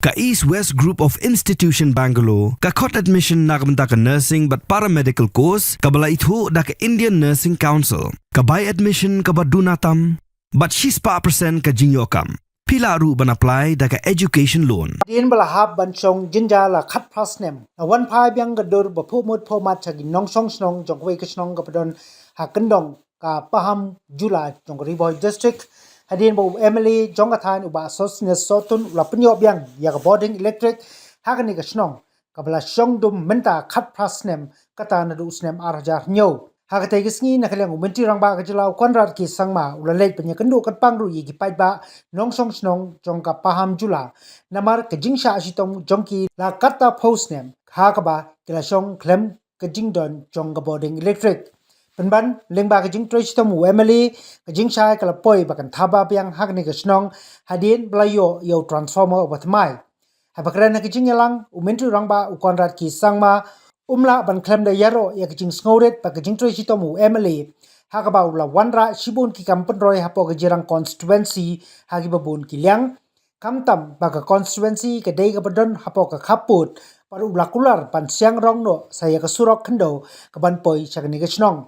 ka East West Group of Institution Bangalore ka khot admission nakamta ka nursing but paramedical course ka bala ithu da ka Indian Nursing Council ka buy admission ka badunatam but she's pa percent ka jinyokam pila ru ban apply da ka education loan din bala hab ban chong jinja la khat plus nem wan phai byang ga dur ba phu mut pho mat chagi nong song snong jong wei ka snong ga padon ha kendong ka paham jula jong riboy district hadin bo Emily jong ka than uba sosnes sotun la pnyo byang ya ga boarding electric ha ga ni ka snong ka bala shong dum menta khat plus nem ka ta na du snem arjar nyo ha ga te gisni na khaleng umenti rangba ka jilaw konrad ki sangma ulalek penya kendu kan pangru yi gi pai ba nong song snong jong ka paham jula namar ka jingsha asitong jongki la katta post nem ha ka ba kila shong klem ka jingdon jong ka boarding electric penban lengba ka jing troich tomu Emily ka jingsha kala poi ba kan thaba byang hak ni ka snong hadin blayo yo transformer obathmai ha bakran ka jing yalang umenti rangba u konrad ki sangma umla ban klem da yaro ya ka jing sngoret ba ka jing troich tomu Emily ha ka ba la wanra shibun ki kampen roy ha po ka jirang constituency ha ki babun ki liang kamtam baga constituency ka dei ka badon hapo ka khaput paru lakular pan siang rong no saya ka surok khendo ka ban poi chagni ka snong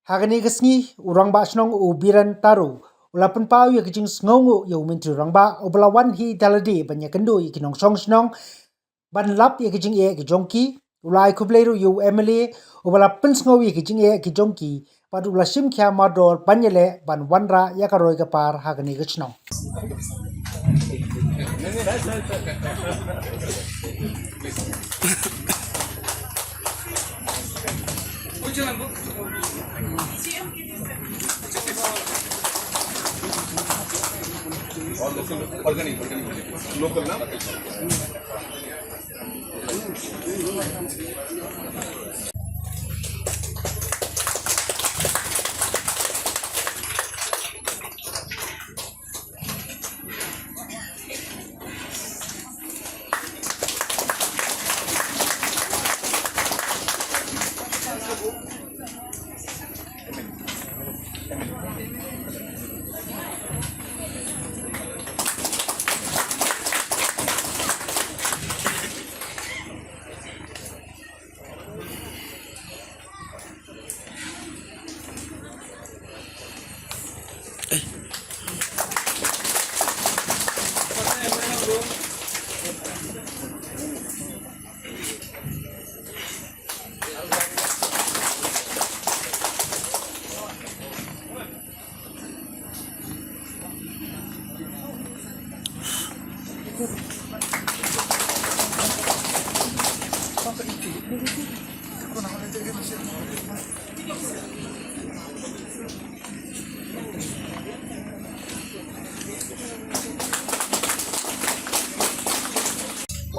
hagani ka sngi urang ba snong u biran taru ulapan pau ya kijing sngongu ya umintu rang ba oblawan hi daladi banya kendo i kinong song snong ban lap ya kijing e ki jongki ulai khubleiru yu Emily ubala pen sngowi ya kijing e ki jongki padu la sim kya mador banyele ban wanra ya ka roi ka par hagani ka snong organic local na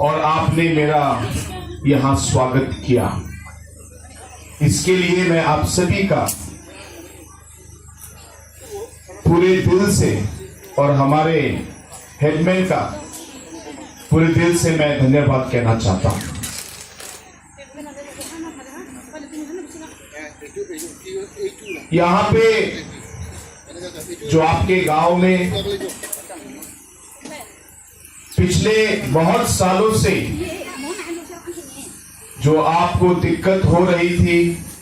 और आपने मेरा यहाँ स्वागत किया, इसके लिए मैं आप सभी का पूरे दिल से और हमारे हेडमैन का पूरे दिल से मैं धन्यवाद कहना चाहता हूँ। यहाँ पे जो आपके गांव में पिछले बहुत सालों से जो आपको दिक्कत हो रही थी,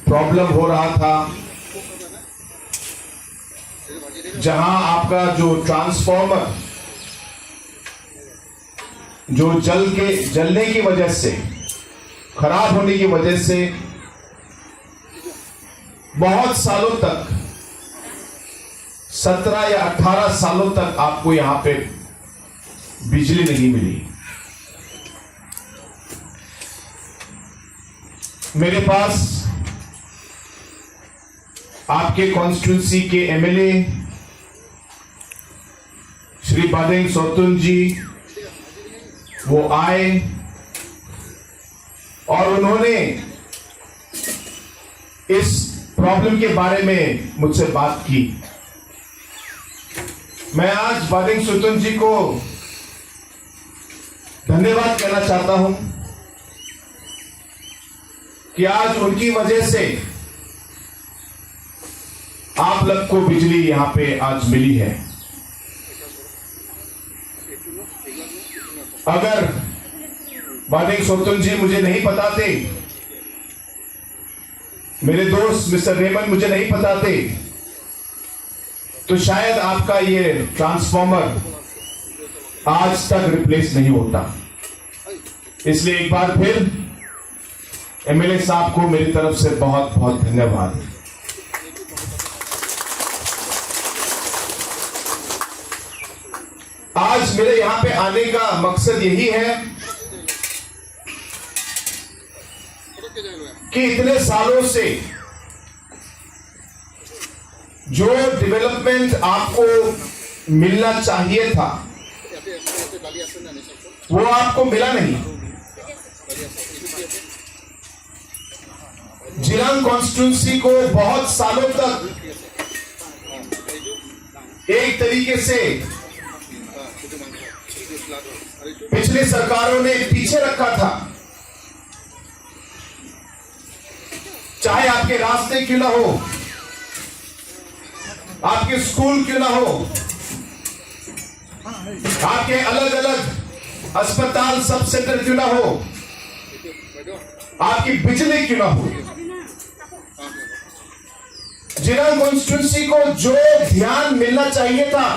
प्रॉब्लम हो रहा था, जहां आपका जो ट्रांसफॉर्मर जो जलने की वजह से, खराब होने की वजह से बहुत सालों तक 17 या 18 सालों तक आपको यहां पे बिजली नहीं मिली। मेरे पास आपके कॉन्स्टिट्यूंसी के एमएलए श्री बादेंग सोतुन जी वो आए और उन्होंने इस प्रॉब्लम के बारे में मुझसे बात की। मैं आज बादेंग सोतुन जी को धन्यवाद कहना चाहता हूं कि आज उनकी वजह से आप लोग को बिजली यहां पे आज मिली है। अगर बालिंग सोतुन जी मुझे नहीं बताते, मेरे दोस्त मिस्टर रेमन मुझे नहीं बताते, तो शायद आपका ये ट्रांसफॉर्मर आज तक रिप्लेस नहीं होता। इसलिए एक बार फिर एमएलए साहब को मेरी तरफ से बहुत बहुत धन्यवाद। आज मेरे यहां पे आने का मकसद यही है कि इतने सालों से जो डेवलपमेंट आपको मिलना चाहिए था वो आपको मिला नहीं। जिरंग कॉन्स्टिट्यूंसी को बहुत सालों तक एक तरीके से पिछली सरकारों ने पीछे रखा था। चाहे आपके रास्ते क्यों ना हो, आपके स्कूल क्यों ना हो, आपके अलग अलग अस्पताल सब सेंटर क्यों ना हो, आपकी बिजली क्यों ना हो, जिरंग कॉन्स्टिट्यूंसी को जो ध्यान मिलना चाहिए था,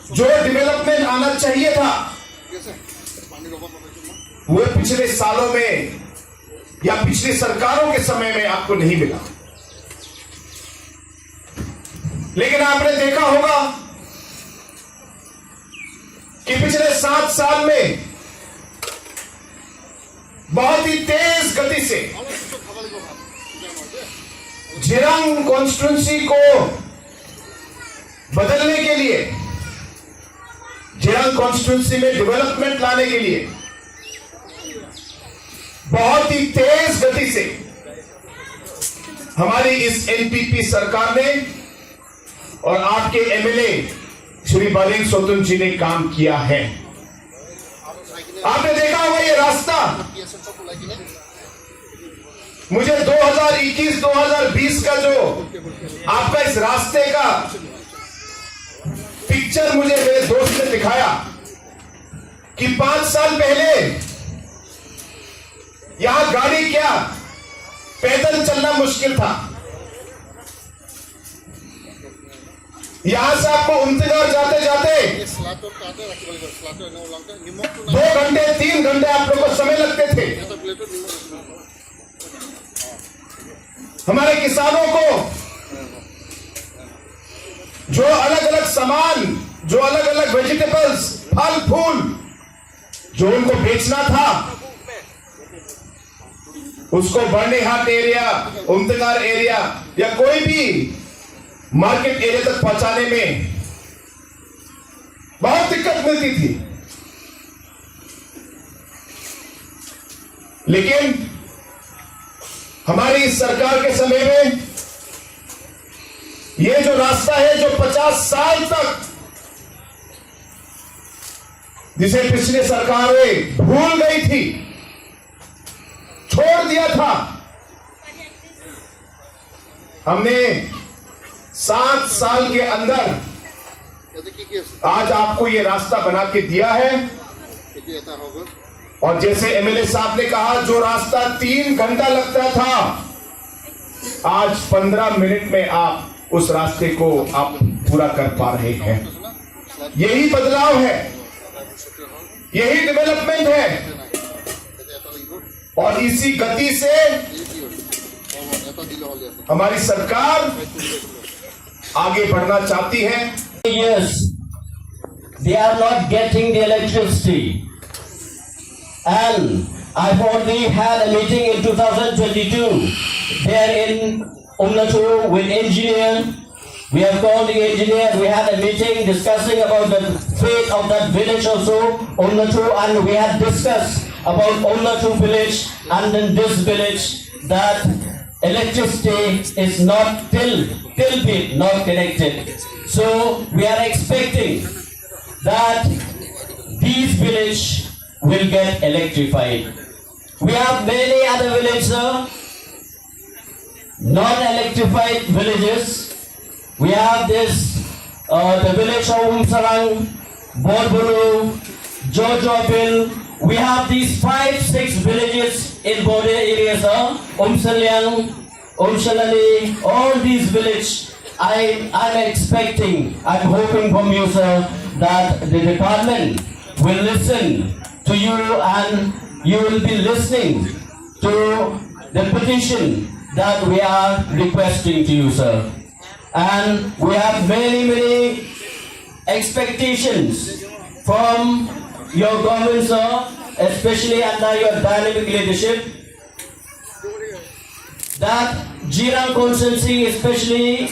जो डेवलपमेंट आना चाहिए था, वो पिछले सालों में या पिछली सरकारों के समय में आपको नहीं मिला। लेकिन आपने देखा होगा कि पिछले 7 साल में बहुत ही तेज गति से जिरंग कॉन्स्टिट्यूंसी को बदलने के लिए, जिरंग कॉन्स्टिट्यूंसी में डेवलपमेंट लाने के लिए बहुत ही तेज गति से हमारी इस एनपीपी सरकार ने और आपके एमएलए श्री बालिंग सोतुन जी ने काम किया है। आपने देखा होगा ये रास्ता मुझे 2021-2020 का जो आपका इस रास्ते का पिक्चर मुझे मेरे दोस्त ने दिखाया कि 5 साल पहले यहां गाड़ी क्या पैदल चलना मुश्किल था। यहां से आपको उम्तिदार जाते जाते 2 घंटे 3 घंटे आप लोगों को समय लगते थे। हमारे किसानों को जो अलग अलग सामान, जो अलग अलग वेजिटेबल्स, फल फूल जो उनको बेचना था, उसको बर्नीहाट एरिया, उम्तनार एरिया या कोई भी मार्केट एरिया तक पहुंचाने में बहुत दिक्कत मिलती थी। लेकिन हमारी इस सरकार के समय में ये जो रास्ता है जो 50 साल तक जिसे पिछली सरकारें भूल गई थी, छोड़ दिया था, हमने 7 साल के अंदर आज आपको ये रास्ता बना के दिया है। और जैसे एमएलए साहब ने कहा, जो रास्ता 3 घंटा लगता था, आज 15 मिनट में आप उस रास्ते को आप पूरा कर पा रहे हैं। यही बदलाव है, यही डेवलपमेंट है। और इसी गति से हमारी सरकार आगे बढ़ना चाहती है। Yes, they are not getting the electricity. And I've already had a meeting in 2022 there in Umnatu with engineer. We have called the engineer. We had a meeting discussing about the fate of that village also, Umnatu, and we had discussed about Umnatu village and in this village that electricity is not till date not connected. So we are expecting that these village will get electrified. We have many other villages, non-electrified villages. We have this, the village of Umsarang, Borburu, Jojobil. We have these 5-6 villages in border areas, Umsaliang, Umshalali, all these villages. I'm expecting, I'm hoping from you, sir, that the department will listen to you and you will be listening to the petition that we are requesting to you, sir. And we have many expectations from your government, sir, especially under your dynamic leadership, that Jirang constituency, especially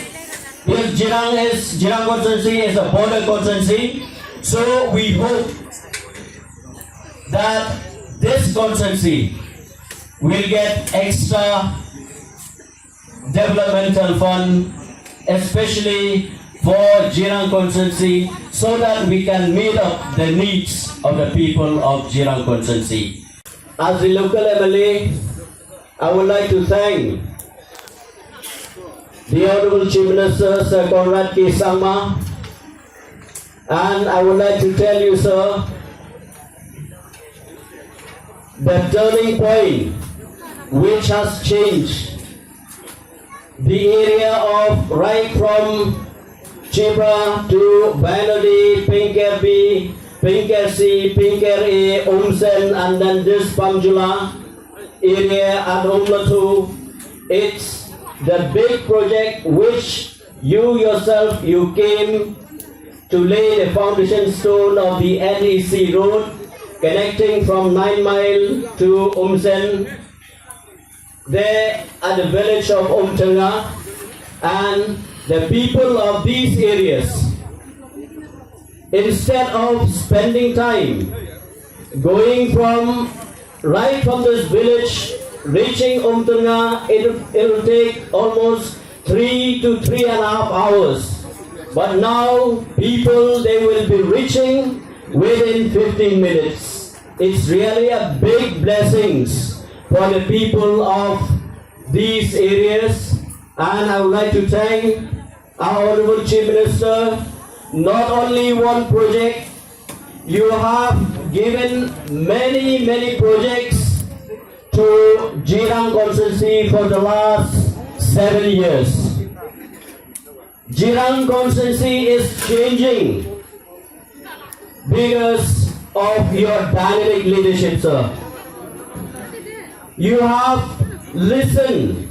because Jirang constituency is a border constituency, so we hope that this constituency will get extra developmental fund, especially for Jirang constituency, so that we can meet up the needs of the people of Jirang constituency. As the local MLA, I would like to thank the Honorable Chief Minister, Sir Conrad K. Sangma, and I would like to tell you, sir, the turning point which has changed the area of right from Chibra to Banodi, Pinker B, Pinker C, Pinker A, Umsen, and then this Pamjula area at Umlatu. It's the big project which you yourself, you came to lay the foundation stone of the NEC road connecting from 9 Mile to Umsen, there at the village of Umtanga, and the people of these areas, instead of spending time going right from this village, reaching Umtanga, it will take almost 3 to 3.5 hours. But now people, they will be reaching within 15 minutes. It's really a big blessings for the people of these areas, and I would like to thank our Honorable Chief Minister. Not only one project, you have given many projects to Jirang constituency for the last 7 years. Jirang constituency is changing because of your dynamic leadership, sir. You have listened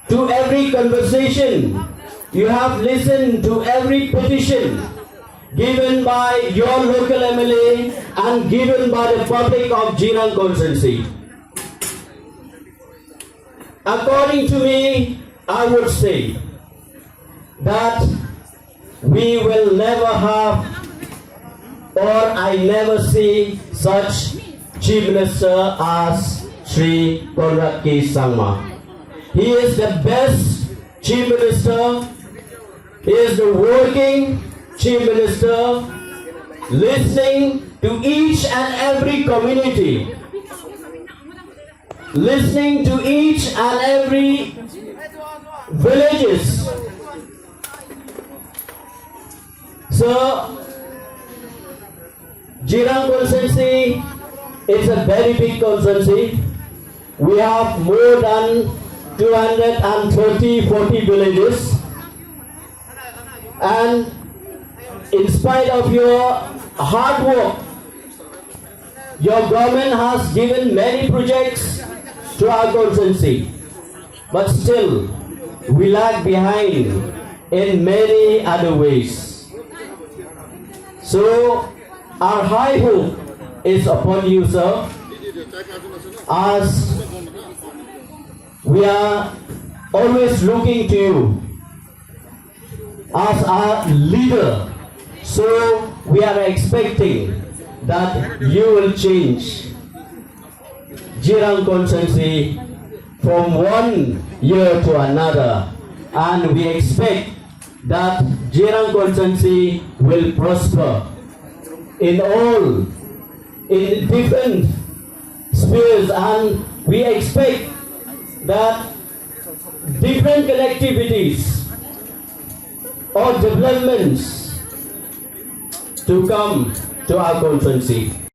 to every conversation. You have listened to every petition given by your local MLA and given by the public of Jirang constituency. According to me, I would say that we will never have, or I never see such Chief Minister as Sri Conrad K. Sangma. He is the best Chief Minister. He is the working Chief Minister, listening to each and every community, listening to each and every villages. So, Jirang constituency is a very big constituency. We have more than 230-40 villages, and in spite of your hard work, your government has given many projects to our constituency, but still we lag behind in many other ways. So our high hope is upon you, sir, as we are always looking to you as our leader. So we are expecting that you will change Jirang constituency from one year to another, and we expect that Jirang constituency will prosper in different spheres, and we expect that different collectivities or developments to come to our conference.